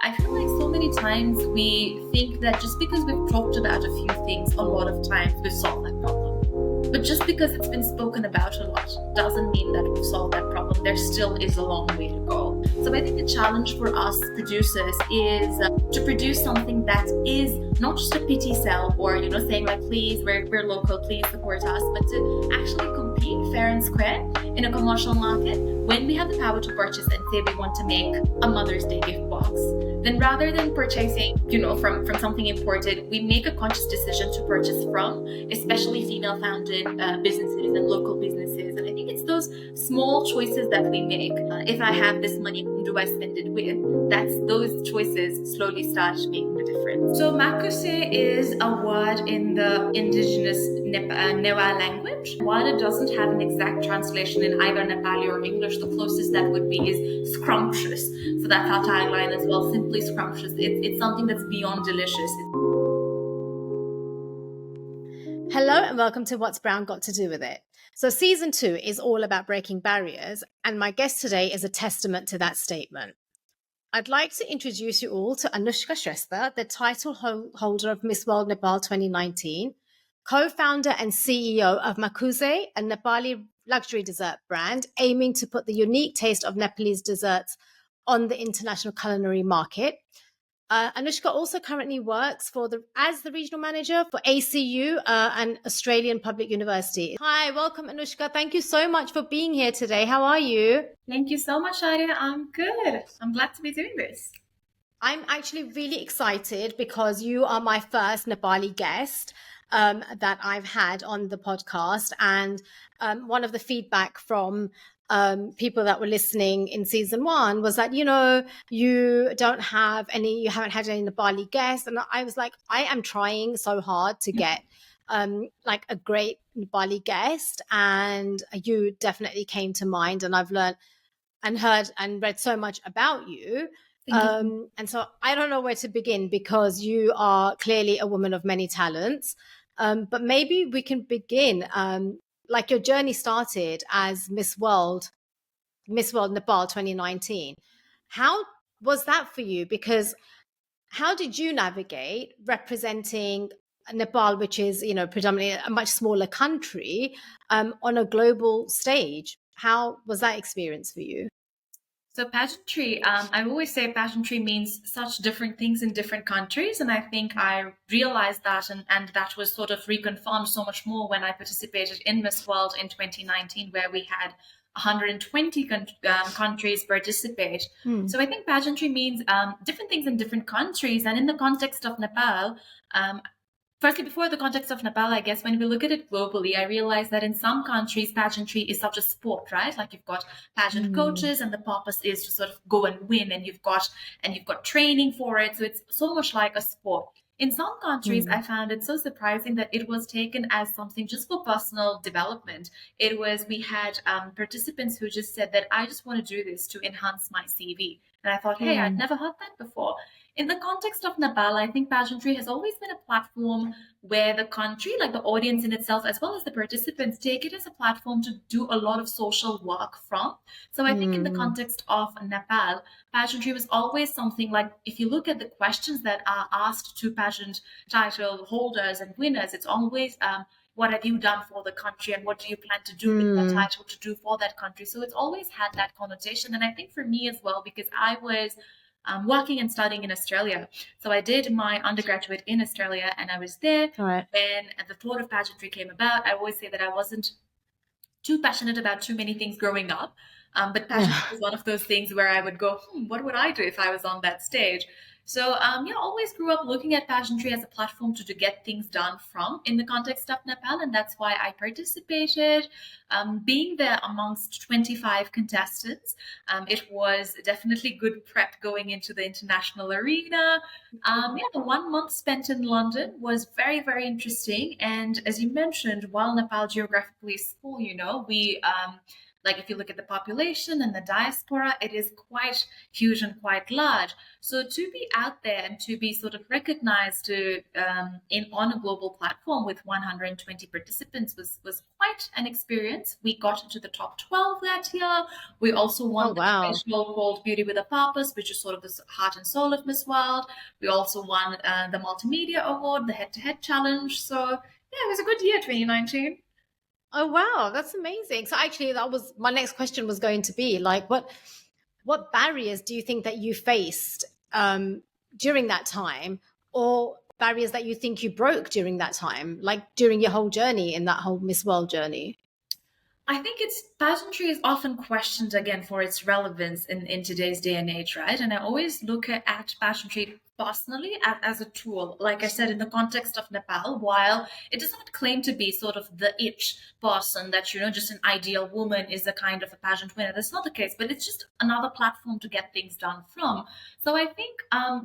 I feel like so many times we think that just because we've talked about a few things a lot of times, we've solved that problem. But just because it's been spoken about a lot doesn't mean that we've solved that problem. There still is a long way to go. So I think the challenge for us producers is to produce something that is not just a pity sell or, saying like, please, we're local, please support us, but to actually compete fair and square in a commercial market when we have the power to purchase and say we want to make a Mother's Day gift box. Then rather than purchasing, from something imported, we make a conscious decision to purchase from, especially female-founded businesses and local businesses. And I think it's those small choices that we make. If I have this money, whom do I spend it with? That's those choices slowly start making the difference. So Makuse is a word in the indigenous Nepal language. While it doesn't have an exact translation in either Nepali or English, the closest that would be is scrumptious. So that's our tagline as well, simply scrumptious. It's something that's beyond delicious. Hello and welcome to What's Brown Got to Do With It. So season 2 is all about breaking barriers, and my guest today is a testament to that statement. I'd like to introduce you all to Anushka Shrestha, the title holder of Miss World Nepal 2019, co-founder and CEO of Makuse, a Nepali luxury dessert brand aiming to put the unique taste of Nepalese desserts on the international culinary market. Anushka also currently works as the regional manager for ACU, an Australian public university. Hi, welcome Anushka. Thank you so much for being here today. How are you? Thank you so much, Arya. I'm good. I'm glad to be doing this. I'm actually really excited because you are my first Nepali guest that I've had on the podcast. And one of the feedback from people that were listening in season 1 was that, you haven't had any Nepali guests. And I was like, I am trying so hard to get like a great Nepali guest. And you definitely came to mind. And I've learned and heard and read so much about you. And so I don't know where to begin because you are clearly a woman of many talents. But maybe we can begin. Like your journey started as Miss World Nepal 2019. How was that for you? Because how did you navigate representing Nepal, which is, predominantly a much smaller country, on a global stage? How was that experience for you? So pageantry, I always say pageantry means such different things in different countries. And I think I realized that and that was sort of reconfirmed so much more when I participated in Miss World in 2019, where we had 120 countries participate. So I think pageantry means different things in different countries. And in the context of Nepal, firstly, before the context of Nepal, I guess when we look at it globally, I realize that in some countries, pageantry is such a sport, right? Like you've got pageant coaches and the purpose is to sort of go and win and you've got training for it. So it's so much like a sport. In some countries, I found it so surprising that it was taken as something just for personal development. We had participants who just said that I just want to do this to enhance my CV. And I thought, hey, I'd never heard that before. In the context of Nepal, I think pageantry has always been a platform where the country, like the audience in itself, as well as the participants, take it as a platform to do a lot of social work from. So I think in the context of Nepal, pageantry was always something like, if you look at the questions that are asked to pageant title holders and winners, it's always, what have you done for the country and what do you plan to do with that title to do for that country? So it's always had that connotation. And I think for me as well, because I was working and studying in Australia. So I did my undergraduate in Australia and I was there when the thought of pageantry came about. I always say that I wasn't too passionate about too many things growing up. But pageantry was one of those things where I would go, what would I do if I was on that stage? So, always grew up looking at pageantry as a platform to get things done from in the context of Nepal. And that's why I participated. Being there amongst 25 contestants, it was definitely good prep going into the international arena. The 1 month spent in London was very, very interesting. And as you mentioned, while Nepal geographically is small, we like if you look at the population and the diaspora, it is quite huge and quite large. So to be out there and to be sort of recognized on a global platform with 120 participants was quite an experience. We got into the top 12 that year. We also Oh, won the wow. special called Beauty with a Purpose, which is sort of the heart and soul of Miss World. We also won the Multimedia Award, the head-to-head challenge. So yeah, it was a good year, 2019. Oh, wow, that's amazing. So actually, that was my next question was going to be like, what barriers do you think that you faced during that time, or barriers that you think you broke during that time, like during your whole journey in that whole Miss World journey? I think it's pageantry is often questioned again for its relevance in today's day and age, right? And I always look at pageantry personally as a tool, like I said, in the context of Nepal, while it does not claim to be sort of the itch person that, just an ideal woman is a kind of a pageant winner. That's not the case, but it's just another platform to get things done from. So I think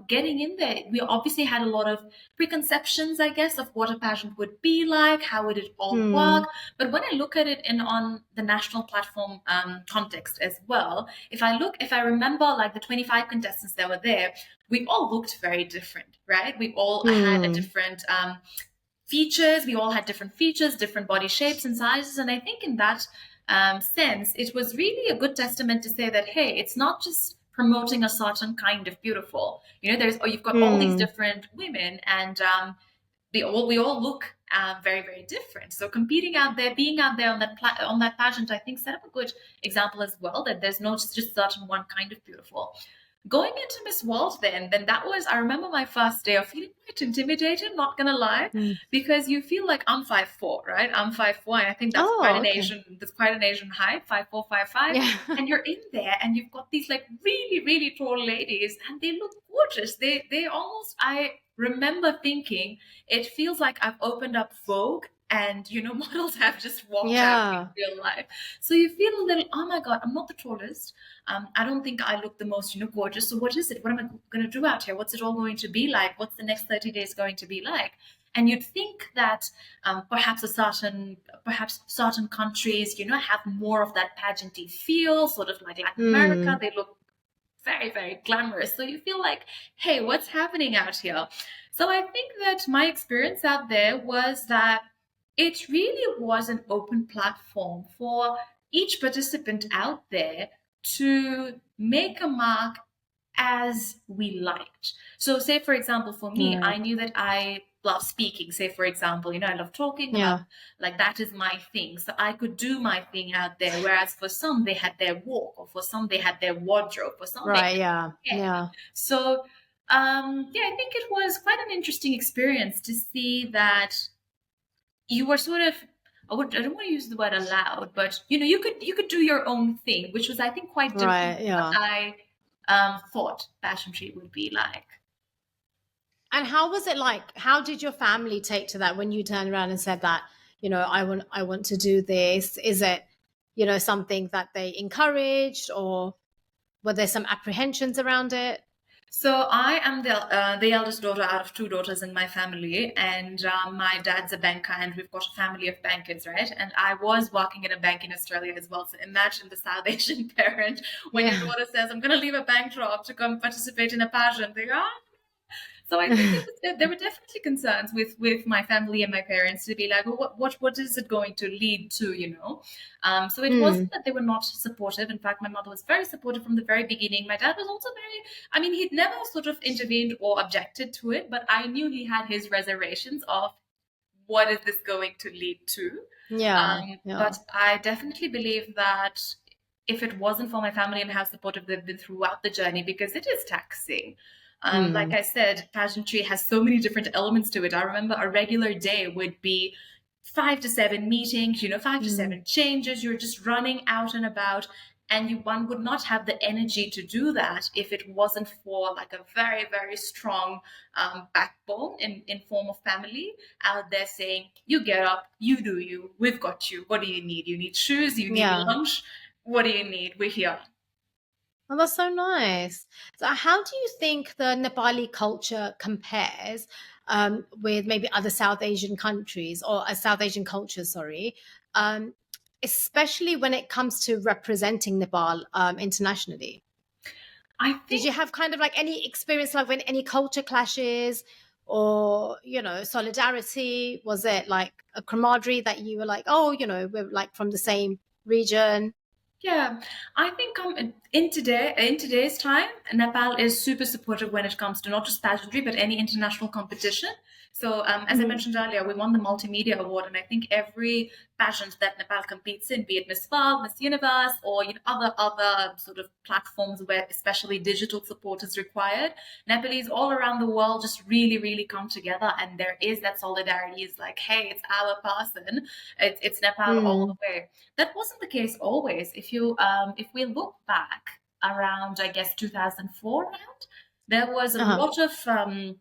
getting in there, we obviously had a lot of preconceptions, I guess, of what a pageant would be like, how would it all work. But when I look at it on the national platform context as well, if I remember like the 25 contestants that were there, we all looked very different, right? We all had a different features. We all had different features, different body shapes and sizes. And I think in that sense, it was really a good testament to say that, hey, it's not just promoting a certain kind of beautiful. You've got all these different women, and we all look very, very different. So competing out there, being out there on that pageant, I think set up a good example as well, that there's not just certain one kind of beautiful. Going into Miss World then that was, I remember my first day of feeling quite intimidated, not gonna lie, because you feel like I'm 5'4", right? I'm 5'4", and I think that's quite an Asian height, 5'4", 5'5", Yeah. and you're in there and you've got these like really, really tall ladies, and they look gorgeous. They almost, I remember thinking, it feels like I've opened up Vogue and models have just walked out in real life. So you feel a little, oh my god, I'm not the tallest. I don't think I look the most gorgeous. So what is it? What am I going to do out here? What's it all going to be like? What's the next 30 days going to be like? And you'd think that perhaps certain countries have more of that pageanty feel, sort of like Latin America. They look very, very glamorous. So you feel like, hey, what's happening out here? So I think that my experience out there was that it really was an open platform for each participant out there to make a mark as we liked. So say, for example, for me, I knew that I love speaking. Say, for example, I love talking. Like that is my thing. So I could do my thing out there. Whereas for some, they had their walk, or for some, they had their wardrobe, for some, So I think it was quite an interesting experience to see that you were sort of, I don't want to use the word allowed, but you could do your own thing, which was, I think, quite different from what I thought pageantry would be like. And how was it like? How did your family take to that when you turned around and said that, I want to do this? Is it, something that they encouraged, or were there some apprehensions around it? So I am the eldest daughter out of two daughters in my family, and my dad's a banker, and we've got a family of bankers, right? And I was working in a bank in Australia as well. So imagine the South Asian parent when your daughter says, "I'm going to leave a bank job to come participate in a pageant." They go, So I think there were definitely concerns with my family and my parents to be like, well, what is it going to lead to, So it wasn't that they were not supportive. In fact, my mother was very supportive from the very beginning. My dad was also he'd never sort of intervened or objected to it, but I knew he had his reservations of what is this going to lead to. But I definitely believe that if it wasn't for my family and how supportive they've been throughout the journey, because it is taxing. Like I said, pageantry has so many different elements to it. I remember a regular day would be 5 to 7 meetings, 5 to 7 changes. You're just running out and about. And one would not have the energy to do that if it wasn't for like a very, very strong backbone in form of family out there saying, you get up, you do you, we've got you. What do you need? You need shoes, you need lunch. What do you need? We're here. Oh, that's so nice. So how do you think the Nepali culture compares with maybe other South Asian countries, or South Asian cultures, sorry? especially when it comes to representing Nepal internationally? I Did think you have kind of like any experience, like when any culture clashes or, solidarity? Was it like a camaraderie that you were like, oh, we're like from the same region? Yeah, I think in today's time, Nepal is super supportive when it comes to not just pageantry but any international competition. So, as I Mhm. mentioned earlier, we won the multimedia award, and I think every pageant that Nepal competes in, be it Miss World, Miss Universe, or other sort of platforms where especially digital support is required, Nepalese all around the world just really, really come together, and there is that solidarity. Is like, hey, it's our person, it's Nepal all the Mm. way. That wasn't the case always. If we look back around, I guess 2004, around, there was a Uh-huh. lot of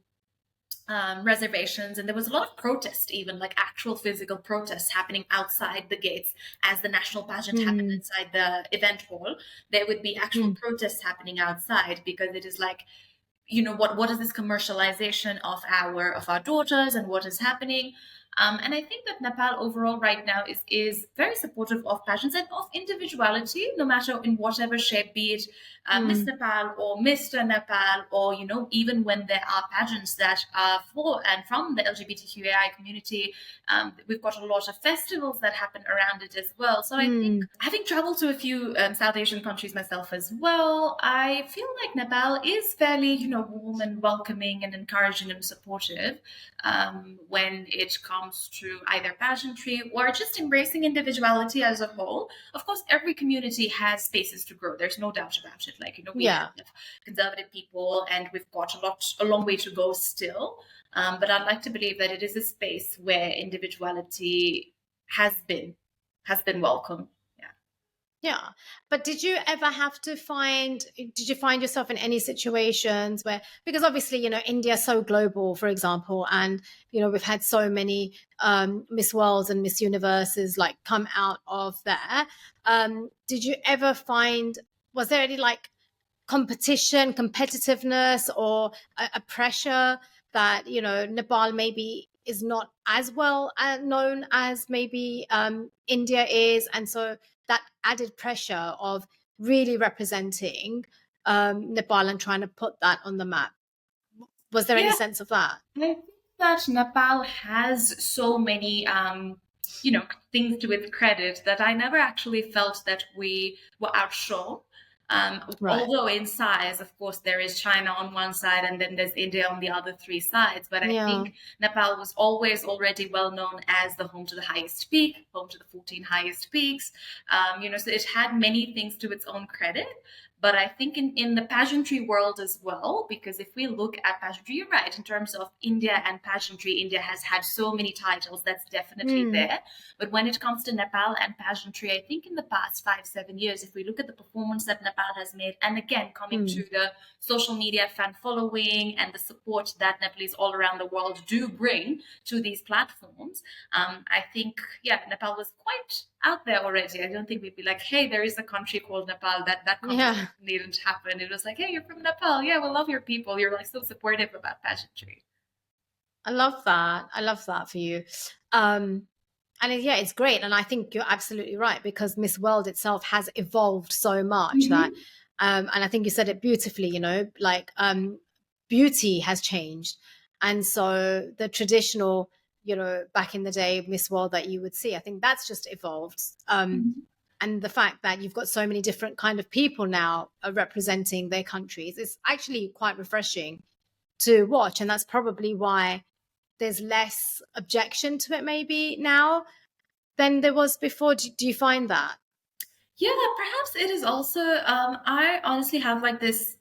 reservations, and there was a lot of protest, even like actual physical protests happening outside the gates as the national pageant happened Mm. inside the event hall. There would be actual Mm. protests happening outside because it is like, what is this commercialization of our daughters, and what is happening. And I think that Nepal overall right now is very supportive of passions and of individuality, no matter in whatever shape, be it Miss Mm. Nepal or Mr. Nepal, or even when there are pageants that are for and from the LGBTQAI community. We've got a lot of festivals that happen around it as well. So I think, Mm. having traveled to a few South Asian countries myself as well, I feel like Nepal is fairly, warm and welcoming and encouraging and supportive when it comes to either pageantry or just embracing individuality as a whole. Of course, every community has spaces to grow. There's no doubt about it. Like, we have Yeah. conservative people, and we've got a long way to go still. But I'd like to believe that it is a space where individuality has been has been welcome. Yeah. Yeah. But did you find yourself in any situations where, because obviously, India's so global, for example, and, we've had so many Miss Worlds and Miss Universes like come out of there. Did you ever was there any like competitiveness, or a pressure that, Nepal maybe is not as well known as maybe India is, and so that added pressure of really representing Nepal and trying to put that on the map? Was there any Yeah, sense of that? I think that Nepal has so many, things to its credit that I never actually felt that we were outshone. Right. Although in size, of course, there is China on one side and then there's India on the other three sides. But I Yeah. think Nepal was always already well known as the home to the highest peak, home to the 14 highest peaks. So it had many things to its own credit. But I think in the pageantry world as well, because if we look at pageantry, you're right, in terms of India and pageantry, India has had so many titles, that's definitely Mm. there. But when it comes to Nepal and pageantry, I think in the past 5, 7 years, if we look at the performance that Nepal has made, and again, coming to Mm. the social media fan following and the support that Nepalese all around the world do bring to these platforms, I think, yeah, Nepal was quite out there already. I don't think we'd be like, hey, there is a country called Nepal. That Yeah. conversation needn't happen. It was like, hey, you're from Nepal. Yeah, we love your people. You're like so supportive about pageantry. I love that. I love that for you. And yeah, it's great. And I think you're absolutely right, because Miss World itself has evolved so much that, Mm-hmm. and I think you said it beautifully, like beauty has changed. And so the traditional, back in the day, Miss World that you would see, I think that's just evolved. And the fact that you've got so many different kind of people now representing their countries is actually quite refreshing to watch. And that's probably why there's less objection to it maybe now than there was before. Do you find that? Yeah, perhaps it is also. I honestly have like this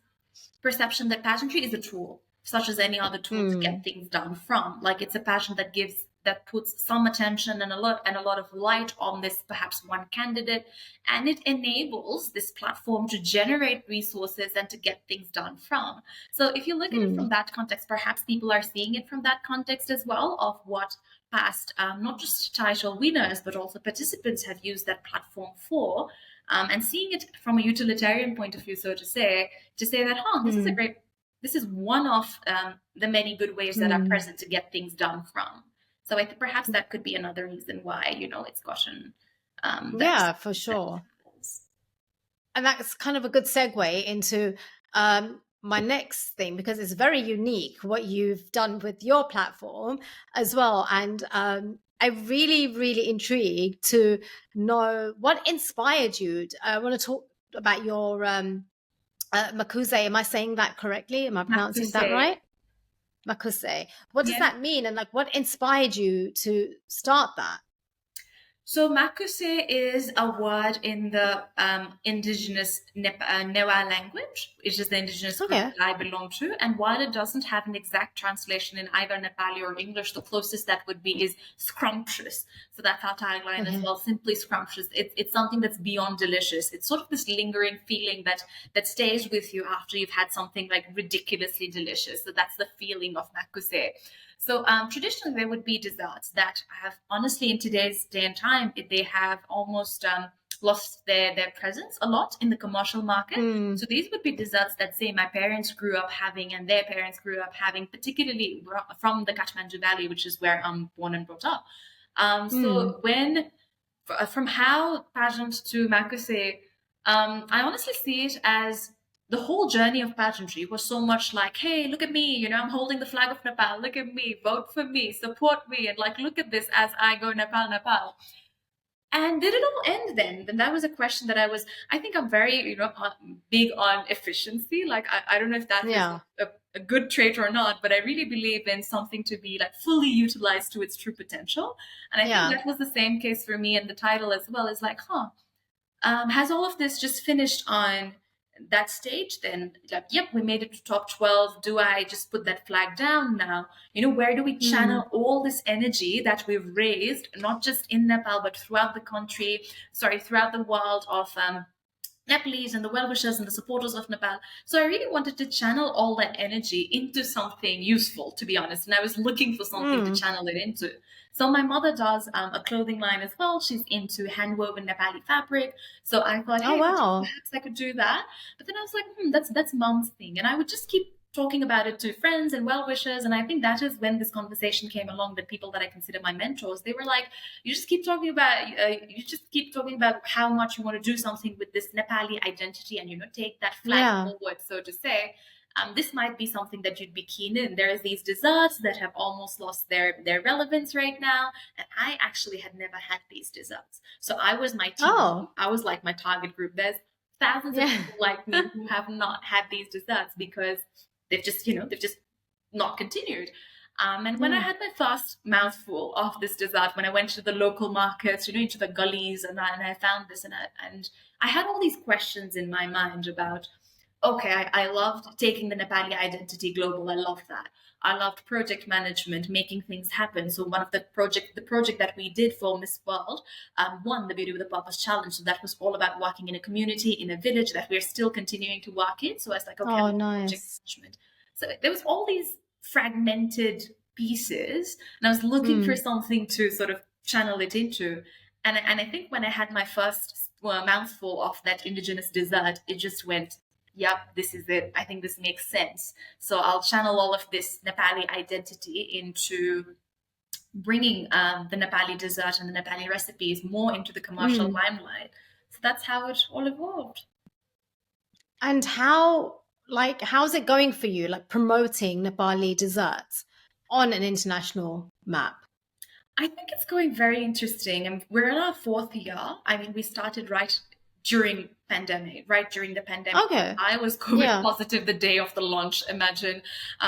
perception that pageantry is a tool, such as any other tool to get Mm. things done from. Like it's a passion that puts some attention and a lot of light on this perhaps one candidate, and it enables this platform to generate resources and to get things done from. So if you look at it from Mm. that context, perhaps people are seeing it from that context as well, of what past not just title winners but also participants have used that platform for, and seeing it from a utilitarian point of view, so to say that, Mm. this is one of the many good ways that are Mm. present to get things done from. So perhaps that could be another reason why it's gotten. Yeah, for sure. And that's kind of a good segue into my next thing, because it's very unique what you've done with your platform as well. And I'm really intrigued to know what inspired you. I want to talk about your Makuse. Am I saying that correctly? Am I pronouncing that Makuse. right? Makuse. What does Yeah. that mean? And like, what inspired you to start that? So Makuse is a word in the indigenous Newa language, which is the indigenous group Okay. that I belong to. And while it doesn't have an exact translation in either Nepali or English, the closest that would be is scrumptious. So that's our tagline as Okay. well, simply scrumptious. It's something that's beyond delicious. It's sort of this lingering feeling that stays with you after you've had something like ridiculously delicious. So that's the feeling of Makuse. So traditionally, there would be desserts that have, honestly, in today's day and time, they have almost lost their presence a lot in the commercial market. Mm, So these would be desserts that, say, my parents grew up having and their parents grew up having, particularly from the Kathmandu Valley, which is where I'm born and brought up. mm, So from how pageant to Makuse, I honestly see it as the whole journey of pageantry was so much like, hey, look at me, I'm holding the flag of Nepal, look at me, vote for me, support me, and like, look at this as I go Nepal, Nepal. And did it all end then? Then that was a question that I think I'm very, big on efficiency. Like, I don't know if that is yeah. a good trait or not, but I really believe in something to be like fully utilized to its true potential. And I think Yeah. that was the same case for me, and the title as well is like, has all of this just finished on that stage? Then, like, yep, we made it to top 12. Do I just put that flag down now? Where do we Mm, channel all this energy that we've raised, not just in Nepal, but throughout the country, sorry, throughout the world of Nepalese and the well-wishers and the supporters of Nepal. So I really wanted to channel all that energy into something useful, to be honest. And I was looking for something to mm. channel it into. So my mother does a clothing line as well. She's into hand-woven Nepali fabric. So I thought, Oh, hey, wow. perhaps I could do that. But then I was like, that's mom's thing. And I would just keep talking about it to friends and well-wishers. And I think that is when this conversation came along with people that I consider my mentors. They were like, you just keep talking about how much you want to do something with this Nepali identity and take that flag Yeah. forward, so to say. This might be something that you'd be keen in. There's these desserts that have almost lost their relevance right now, and I actually had never had these desserts. So I was my team. Oh, I was like my target group. There's thousands of yeah. people like me who have not had these desserts because they've just not continued. And when I Mm, had my first mouthful of this dessert, when I went to the local markets, into the gullies, and I found this, and I had all these questions in my mind about, okay, I loved taking the Nepali identity global. I loved that. I loved project management, making things happen. So one of the project that we did for Miss World, won the Beauty with a Purpose Challenge. So that was all about working in a community, in a village that we're still continuing to work in. So I was like, okay, I oh, love project nice. management. So there was all these fragmented pieces, and I was looking for Mm, something to sort of channel it into. And I think when I had my first mouthful of that indigenous dessert, it just went, yep, this is it. I think this makes sense. So I'll channel all of this Nepali identity into bringing the Nepali dessert and the Nepali recipes more into the commercial mm. limelight. So that's how it all evolved. And how's it going for you, like promoting Nepali desserts on an international map? I think it's going very interesting, and we're in our fourth year. I mean, we started right during pandemic, right during the pandemic. Okay. I was COVID Yeah. positive the day of the launch. Imagine,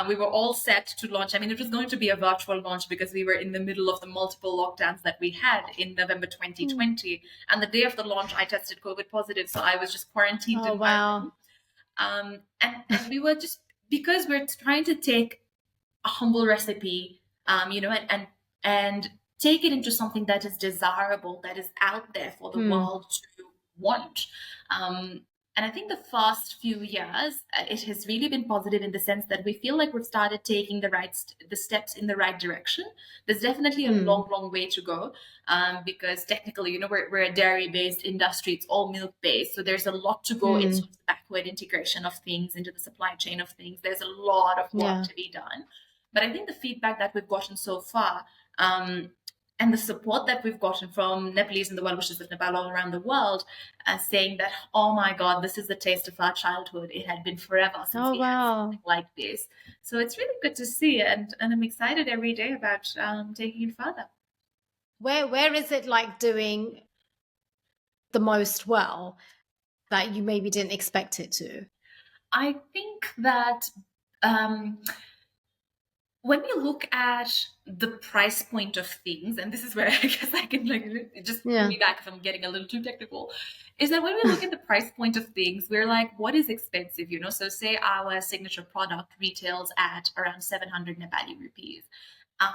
we were all set to launch. I mean, it was going to be a virtual launch because we were in the middle of the multiple lockdowns that we had in November Mm. 2020. And the day of the launch, I tested COVID positive, so I was just quarantined Oh, in my wow. room. And we were just, because we're trying to take a humble recipe, and take it into something that is desirable, that is out there for the Mm, world to want. Um, and I think the first few years, it has really been positive in the sense that we feel like we've started taking the steps in the right direction. There's definitely a mm, long way to go, because technically, we're a dairy-based industry. It's all milk-based, so there's a lot to go into mm. the backward integration of things, into the supply chain of things. There's a lot of work Yeah. to be done. But I think the feedback that we've gotten so far, um, and the support that we've gotten from Nepalese and the well-wishers of Nepal all around the world, saying that, oh my God, this is the taste of our childhood. It had been forever since Oh, we had wow. something like this. So it's really good to see, and I'm excited every day about taking it further. Where is it like doing the most well that you maybe didn't expect it to? I think that um, when we look at the price point of things, and this is where I guess I can like just pull Yeah. me back if I'm getting a little too technical, is that when we look at the price point of things, we're like, what is expensive? You know, so say our signature product retails at around 700 Nepali rupees.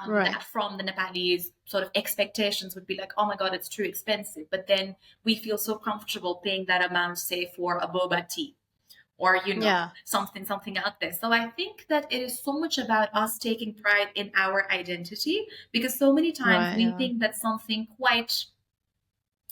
Right. That from the Nepalese sort of expectations would be like, oh my God, it's too expensive. But then we feel so comfortable paying that amount, say, for a boba tea or Yeah. something out there. So I think that it is so much about us taking pride in our identity, because so many times Right. we Yeah. think that something quite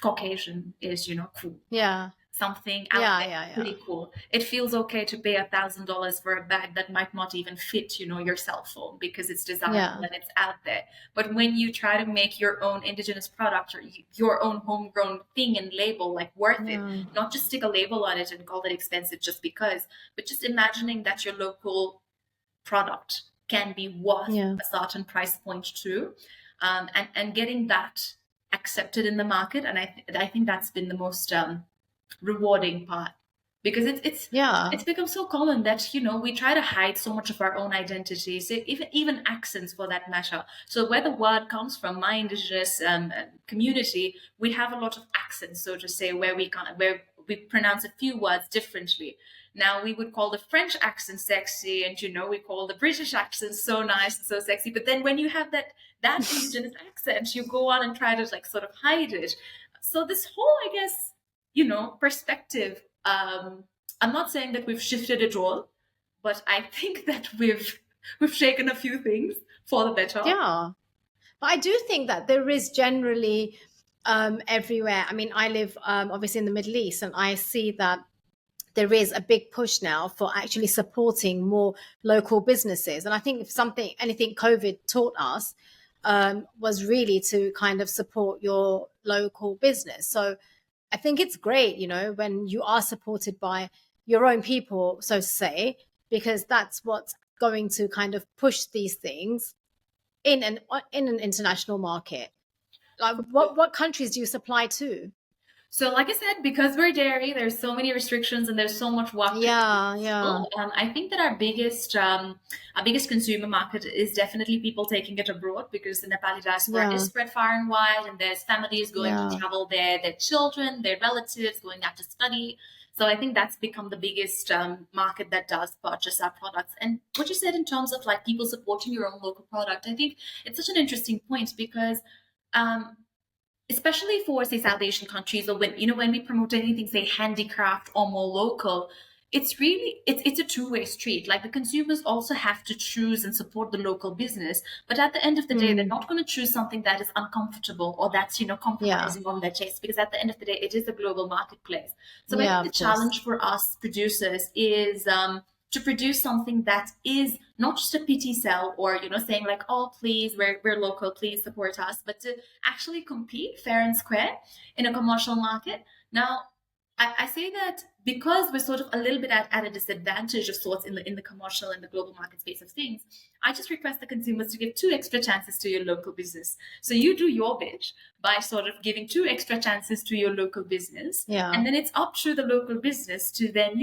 Caucasian is cool, Yeah. something out Yeah. there Yeah. Yeah. pretty cool. It feels okay to pay $1,000 for a bag that might not even fit your cell phone, because it's desirable Yeah. and it's out there. But when you try to make your own indigenous product or your own homegrown thing and label like worth it, Yeah. not just stick a label on it and call it expensive just because, but just imagining that your local product can be worth Yeah. a certain price point too, and getting that accepted in the market. And I think that's been the most rewarding part, because Yeah. it's become so common that we try to hide so much of our own identity, so even accents for that matter. So where the word comes from, my indigenous community, we have a lot of accents, so to say, where we pronounce a few words differently. Now we would call the French accent sexy, and we call the British accent so nice and so sexy. But then when you have that indigenous accent, you go on and try to like sort of hide it. So this whole, I guess, perspective. I'm not saying that we've shifted it all, but I think that we've shaken a few things for the better. Yeah. But I do think that there is generally everywhere. I mean, I live obviously in the Middle East, and I see that there is a big push now for actually supporting more local businesses. And I think if anything COVID taught us was really to kind of support your local business. So I think it's great, when you are supported by your own people, so to say, because that's what's going to kind of push these things in an international market. Like, what countries do you supply to? So, like I said, because we're dairy, there's so many restrictions and there's so much work to do. Yeah, yeah, I think that our biggest consumer market is definitely people taking it abroad, because the Nepali diaspora is yeah, spread far and wide, and there's families going to yeah. travel there, their children, their relatives going out to study. So I think that's become the biggest market that does purchase our products. And what you said in terms of like people supporting your own local product, I think it's such an interesting point, because um, especially for say South Asian countries, or when we promote anything, say handicraft or more local, it's a two-way street. Like the consumers also have to choose and support the local business, but at the end of the day, they're Mm, not going to choose something that is uncomfortable or that's yeah, compromising on their taste, because at the end of the day, it is a global marketplace. So I yeah, think the of course. challenge for us producers is to produce something that is not just a pity sell, or saying like, oh please, we're local, please support us, but to actually compete fair and square in a commercial market. Now I say that because we're sort of a little bit at a disadvantage of sorts in the commercial and the global market space of things. I just request the consumers to give two extra chances to your local business. So you do your bit by sort of giving two extra chances to your local business, Yeah, and then it's up to the local business to then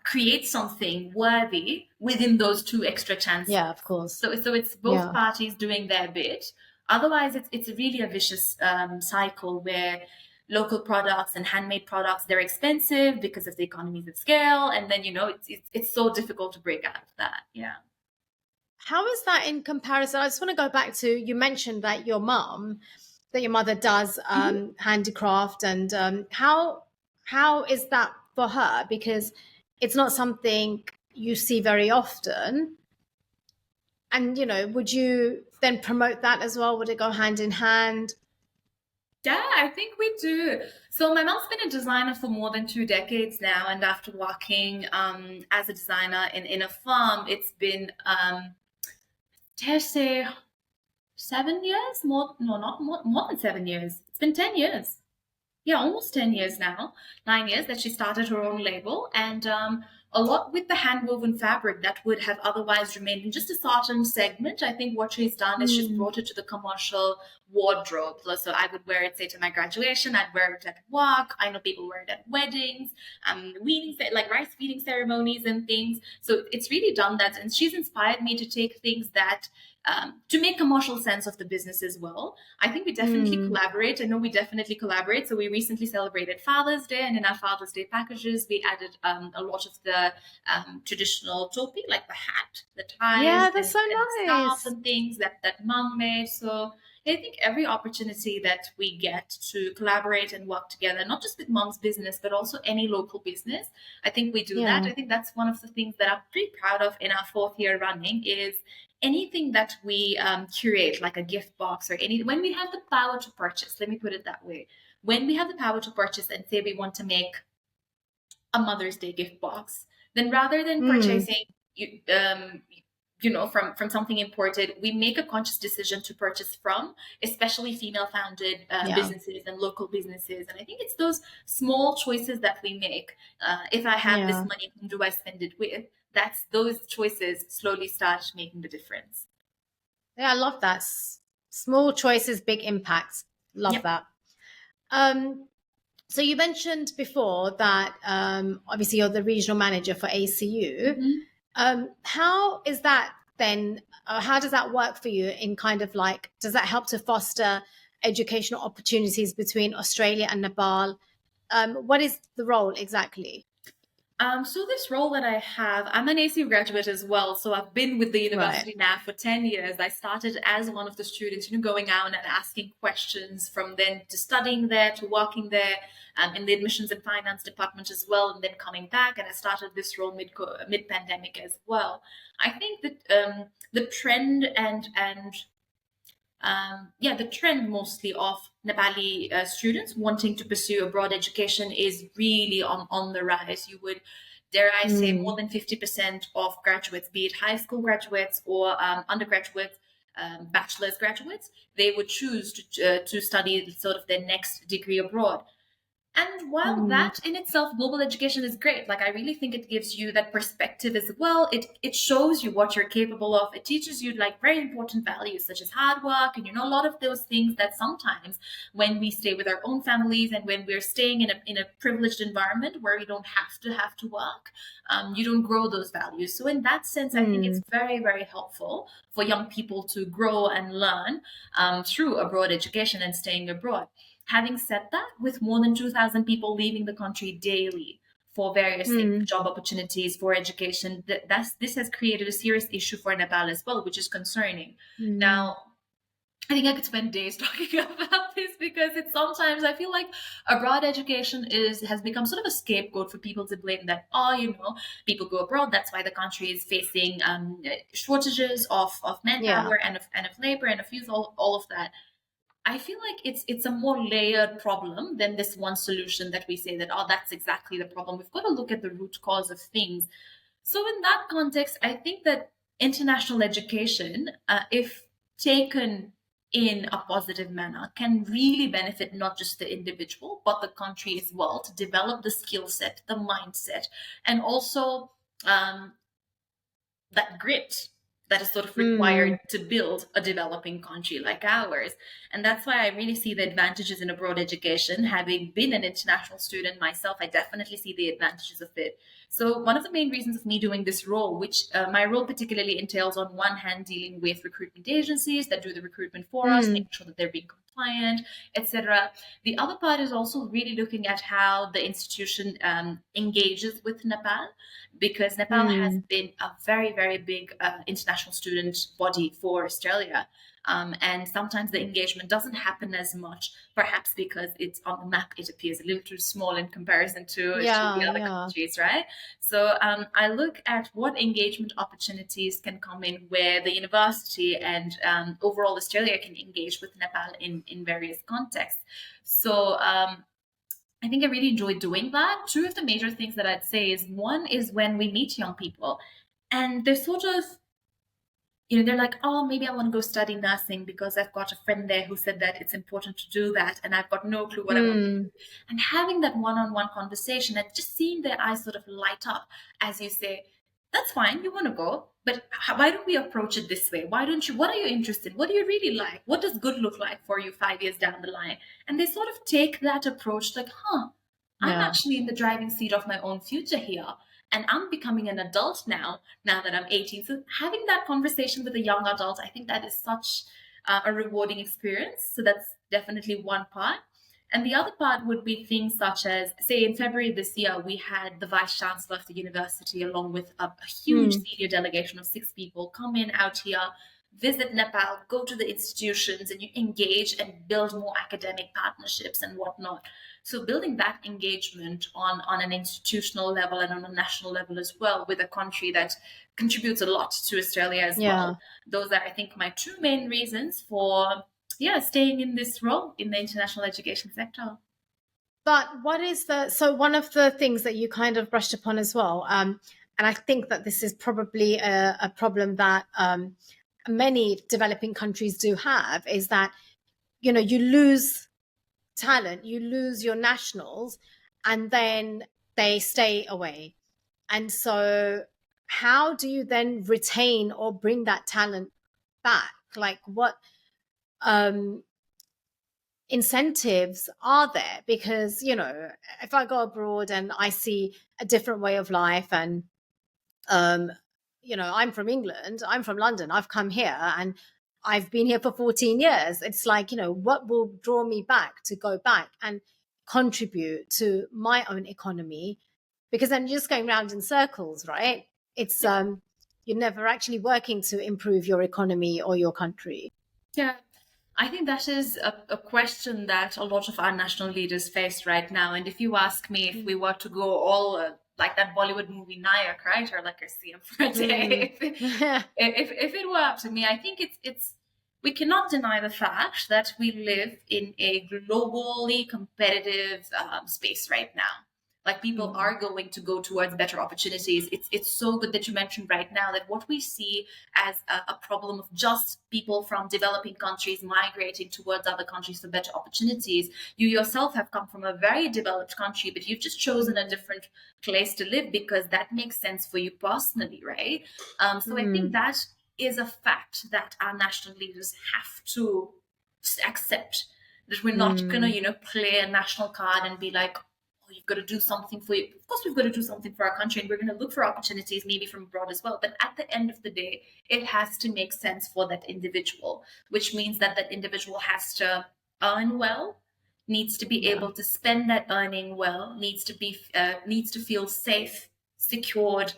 create something worthy within those two extra chances. yeah, of course. So it's both Yeah, parties doing their bit. Otherwise, it's really a vicious cycle where local products and handmade products, they're expensive because of the economies of scale, and then it's so difficult to break out of that. Yeah. how is that in comparison? I just want to go back to, you mentioned that your mother does Mhm. handicraft, and how is that for her? Because it's not something you see very often. And would you then promote that as well? Would it go hand in hand? Yeah, I think we do. So my mom's been a designer for more than 2 decades now, and after working as a designer in a farm, it's been dare say 7 years, not more than 7 years. It's been 10 years. Yeah, almost 10 years now, 9 years that she started her own label. And a lot with the handwoven fabric that would have otherwise remained in just a certain segment. I think what she's done is she's Mm. brought it to the commercial wardrobe. So I would wear it, say, to my graduation. I'd wear it at work. I know people wear it at weddings, like rice feeding ceremonies and things. So it's really done that. And she's inspired me to take things that to make commercial sense of the business as well. I think we definitely Mm. collaborate. I know we definitely collaborate. So we recently celebrated Father's Day, and in our Father's Day packages, we added a lot of the traditional topi, like the hat, the ties, Yeah, that's so and the scarves nice. and things that mom made. So I think every opportunity that we get to collaborate and work together, not just with mom's business, but also any local business, I think we do that. Yeah. I think that's one of the things that I'm pretty proud of in our 4th year running is anything that we curate, like a gift box or any, when we have the power to purchase, let me put it that way. When we have the power to purchase and say we want to make a Mother's Day gift box, then rather than Mm. purchasing from something imported, we make a conscious decision to purchase from especially female founded Yeah. businesses and local businesses. And I think it's those small choices that we make. If I have this Yeah. money, whom do I spend it with? That's those choices slowly start making the difference. Yeah, I love that. Small choices, big impacts. Love Yep. that. Um, so you mentioned before that obviously you're the regional manager for ACU. Mhm. How is that then? How does that work for you in kind of like, does that help to foster educational opportunities between Australia and Nepal? What is the role exactly? So this role that I have, I'm an AC graduate as well. So I've been with the Right. university now for 10 years. I started as one of the students, going out and asking questions, from then to studying there to working there in the admissions and finance department as well, and then coming back. And I started this role mid pandemic as well. I think that the trend the trend mostly of Nepali students wanting to pursue a broad education is really on the rise. You would, dare I say, more Mm. than 50% of graduates, be it high school graduates or undergraduates, bachelor's graduates, they would choose to study sort of their next degree abroad. And while Mm. that in itself, global education is great. Like I really think it gives you that perspective as well. It shows you what you're capable of. It teaches you like very important values such as hard work and a lot of those things that sometimes when we stay with our own families and when we're staying in a privileged environment where we don't have to work, you don't grow those values. So in that sense, I think it's Mm. very, very helpful for young people to grow and learn through abroad education and staying abroad. Having said that, with more than 2,000 people leaving the country daily for various things, Mm. job opportunities, for education, this has created a serious issue for Nepal as well, which is concerning. Mm. Now, I think I could spend days talking about this because it's sometimes I feel like abroad education has become sort of a scapegoat for people to blame that, people go abroad, that's why the country is facing shortages of Yeah. manpower and of labor and of youth, all of that. I feel like it's a more layered problem than this one solution that we say that, oh, that's exactly the problem. We've got to look at the root cause of things. So in that context, I think that international education, if taken in a positive manner, can really benefit not just the individual but the country as well, to develop the skill set, the mindset, and also um, that grit that is sort of required Mm. to build a developing country like ours. And that's why I really see the advantages in abroad education. Having been an international student myself, I definitely see the advantages of it. So, one of the main reasons of me doing this role, which my role particularly entails, on one hand, dealing with recruitment agencies that do the recruitment for us, Mm. making sure that they're being compliant, etc. The other part is also really looking at how the institution engages with Nepal, because Nepal has Mm. been a very, very big international student body for Australia. And sometimes the engagement doesn't happen as much, perhaps because it's on the map, it appears a little too small in comparison to the Yeah. other Yeah. countries, right? So I look at what engagement opportunities can come in where the university and overall Australia can engage with Nepal in various contexts. So I think I really enjoyed doing that. Two of the major things that I'd say is, one is when we meet young people and they're sort of they're like, oh, maybe I want to go study nursing because I've got a friend there who said that it's important to do that, and I've got no clue what I want to do. Mm. And having that one-on-one conversation and just seeing their eyes sort of light up as you say, that's fine, you want to go, but why don't we approach it this way? Why don't you, what are you interested in? What do you really like? What does good look like for you 5 years down the line? And they sort of take that approach like, I'm Yeah. actually in the driving seat of my own future here. And I'm becoming an adult now that I'm 18. So having that conversation with a young adult, I think that is such a rewarding experience. So that's definitely one part. And the other part would be things such as, say, in February this year, we had the Vice Chancellor of the university, along with a huge Mm. senior delegation of 6 people, come in out here, visit Nepal, go to the institutions, and you engage and build more academic partnerships and whatnot. So building that engagement on an institutional level and on a national level as well with a country that contributes a lot to Australia as Yeah. well. Those are, I think, my two main reasons for staying in this role in the international education sector. But what is so one of the things that you kind of brushed upon as well, and I think that this is probably a problem that many developing countries do have, is that, you lose talent, you lose your nationals, and then they stay away. And so how do you then retain or bring that talent back? Like, what incentives are there? Because, if I go abroad and I see a different way of life, and I'm from England, I'm from London, I've come here and I've been here for 14 years. It's like, what will draw me back to go back and contribute to my own economy? Because then you're just going round in circles, right? It's you're never actually working to improve your economy or your country. Yeah, I think that is a question that a lot of our national leaders face right now. And if you ask me, if we were to go all like that Bollywood movie Nayak, right, or like a CM for a day, if it were up to me, I think it's we cannot deny the fact that we live in a globally competitive space right now. Like people are going to go towards better opportunities. It's so good that you mentioned right now that what we see as a problem of just people from developing countries migrating towards other countries for better opportunities. You yourself have come from a very developed country, but you've just chosen a different place to live because that makes sense for you personally, right? So I think that is a fact that our national leaders have to just accept, that we're not gonna, play a national card and be like, oh, you've got to do something for you. Of course, we've got to do something for our country, and we're going to look for opportunities maybe from abroad as well. But at the end of the day, it has to make sense for that individual, which means that that individual has to earn well, needs to be able to spend that earning well, needs to feel safe, secured,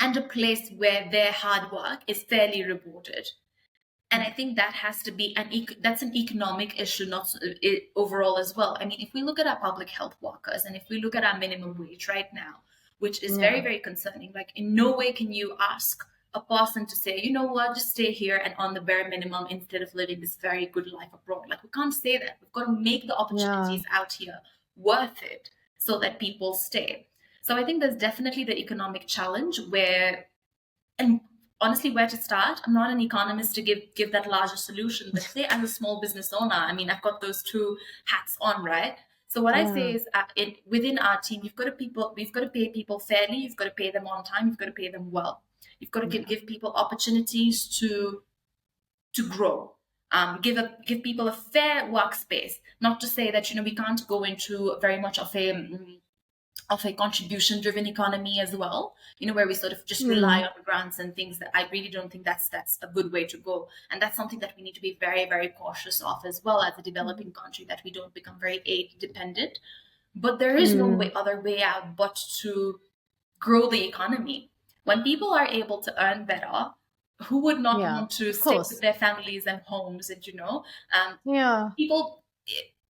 and a place where their hard work is fairly rewarded. And I think that has to be that's an economic issue, not overall as well. I mean, if we look at our public health workers and if we look at our minimum wage right now, which is very, very concerning, like in no way can you ask a person to say, you know what, just stay here and on the bare minimum instead of living this very good life abroad. Like we can't say that. We've got to make the opportunities out here worth it so that people stay. So I think there's definitely the economic challenge and honestly, where to start? I'm not an economist to give that larger solution, but say as a small business owner, I mean, I've got those two hats on, right? So what I say is, within our team, we've got to pay people fairly. You've got to pay them on time. You've got to pay them well. You've got to give people opportunities to grow. Give people a fair workspace. Not to say that we can't go into very much of a contribution-driven economy as well, where we sort of just rely on grants and things. That I really don't think that's a good way to go. And that's something that we need to be very, very cautious of as well as a developing country, that we don't become very aid dependent. But there is no other way out but to grow the economy. When people are able to earn better, who would not want to stick with their families and homes? And people,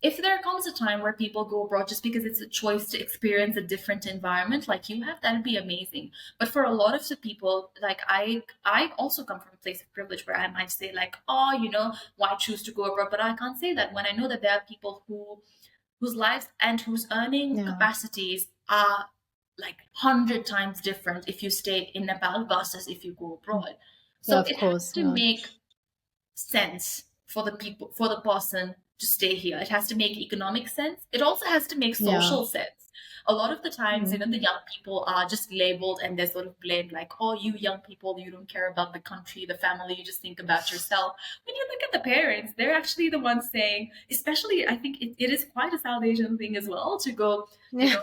if there comes a time where people go abroad just because it's a choice to experience a different environment like you have, that would be amazing. But for a lot of the people, like I also come from a place of privilege where I might say like, oh, why choose to go abroad? But I can't say that when I know that there are people whose lives and whose earning capacities are like 100 times different if you stay in Nepal versus if you go abroad. Yeah, So of it has course. to Yeah. make sense for the people, for the person to stay here. It has to make economic sense. It also has to make Yeah. social sense. A lot of the times, Mm. even the young people are just labeled and they're sort of blamed like, oh, you young people, you don't care about the country, the family, you just think about yourself. When you look at the parents, they're actually the ones saying, especially, I think it is quite a South Asian thing as well to go, you Yeah. know,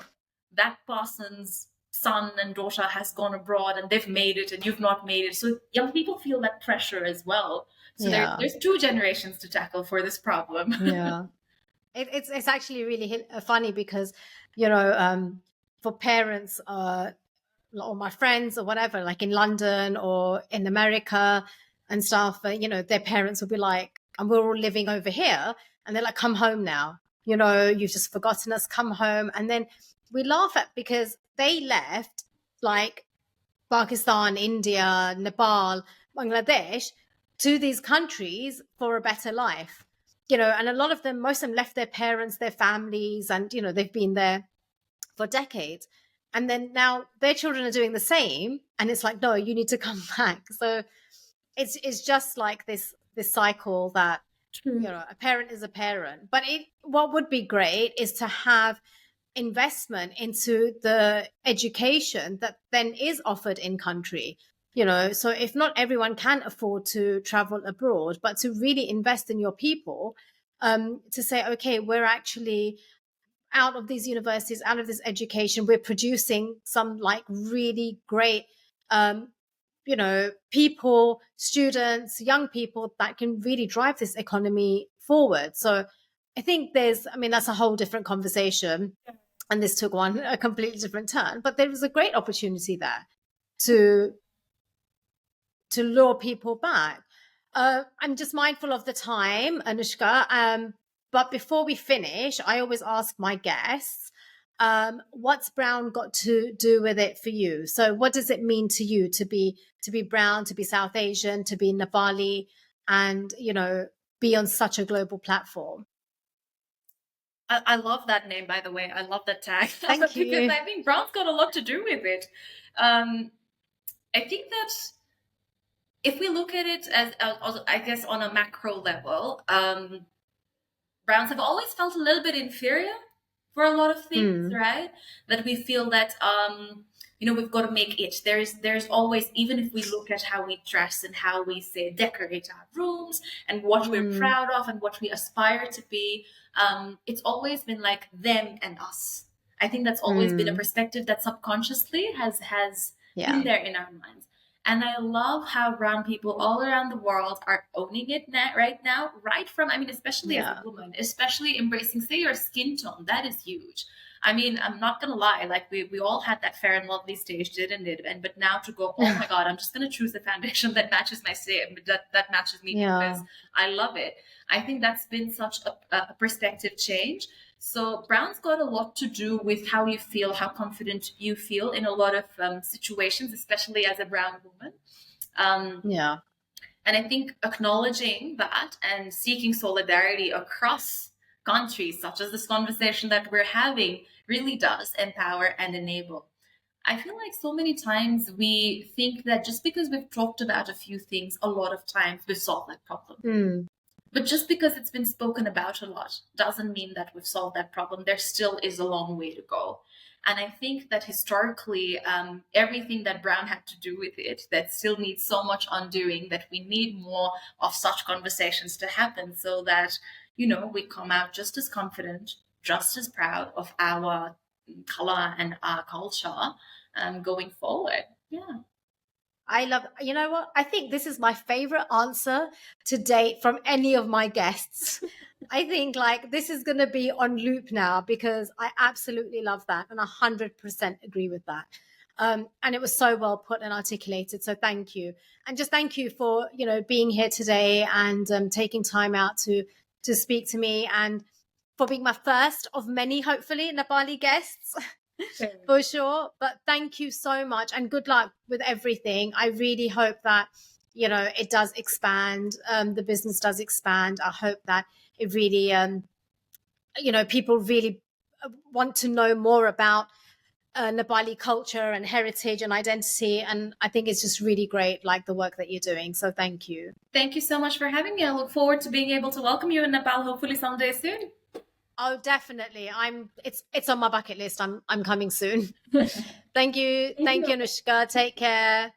that person's son and daughter has gone abroad and they've made it and you've not made it. So young people feel that pressure as well. So Yeah. there's two generations to tackle for this problem. Yeah. It's actually really funny because, you know, for parents, or my friends or whatever, like in London or in America and stuff, you know, their parents will be like, and we're all living over here. And they're like, come home now. You know, you've just forgotten us, come home. And then we laugh at because they left like Pakistan, India, Nepal, Bangladesh to these countries for a better life. You know, and a lot of them, most of them left their parents, their families, and, you know, they've been there for decades. And then now their children are doing the same. And it's like, no, you need to come back. So it's just like this cycle that, you True. know, a parent is a parent. But what would be great is to have investment into the education that then is offered in country. You know, so if not everyone can afford to travel abroad, but to really invest in your people, to say, okay, we're actually out of these universities, out of this education, we're producing some like really great, um, you know, people, students, young people that can really drive this economy forward. So I think I mean, that's a whole different conversation. And this took one a completely different turn, but there was a great opportunity there to lure people back. I'm just mindful of the time, Anushka. But before we finish, I always ask my guests, what's brown got to do with it for you? So what does it mean to you to be brown, to be South Asian, to be Nepali, and, you know, be on such a global platform? I love that name, by the way. I love that tag Thank because you. I think brown's got a lot to do with it. Um, I think that if we look at it as I guess, on a macro level, Browns have always felt a little bit inferior for a lot of things, Mm, right? That we feel that we've got to make it. There's always, even if we look at how we dress and how we say decorate our rooms and what we're mm, proud of and what we aspire to be, it's always been like them and us. I think that's always been a mm. perspective that subconsciously has been Yeah, there in our minds. And I love how brown people all around the world are owning it right now, right from, I mean, especially as a yeah, woman, especially embracing, say, your skin tone. That is huge. I mean, I'm not gonna lie, like we all had that fair and lovely stage, didn't it? But now to go, oh my God, I'm just gonna choose the foundation that matches my skin, that matches me because yeah, I love it. I think that's been such a perspective change. So brown's got a lot to do with how you feel, how confident you feel in a lot of situations, especially as a brown woman. Um, yeah, and I think acknowledging that and seeking solidarity across countries, such as this conversation that we're having, really does empower and enable. I feel like so many times we think that just because we've talked about a few things, a lot of times we've solved that problem. mm, But just because it's been spoken about a lot doesn't mean that we've solved that problem. There still is a long way to go. And I think that historically, everything that Brown had to do with it, that still needs so much undoing, that we need more of such conversations to happen so that, we come out just as confident, just as proud of our color and our culture going forward. Yeah. I love, you know what? I think this is my favorite answer to date from any of my guests. I think like this is going to be on loop now because I absolutely love that and 100% agree with that. And it was so well put and articulated. So thank you. And just thank you for, you know, being here today and taking time out to speak to me and for being my first of many, hopefully, Nepali guests. For sure. But thank you so much and good luck with everything. I really hope that, you know, it does expand. The business does expand. I hope that it really, you know, people really want to know more about Nepali culture and heritage and identity. And I think it's just really great, like the work that you're doing. So thank you. Thank you so much for having me. I look forward to being able to welcome you in Nepal, hopefully someday soon. Oh, definitely. It's on my bucket list. I'm coming soon. Thank you. Thank you, Anushka. Take care.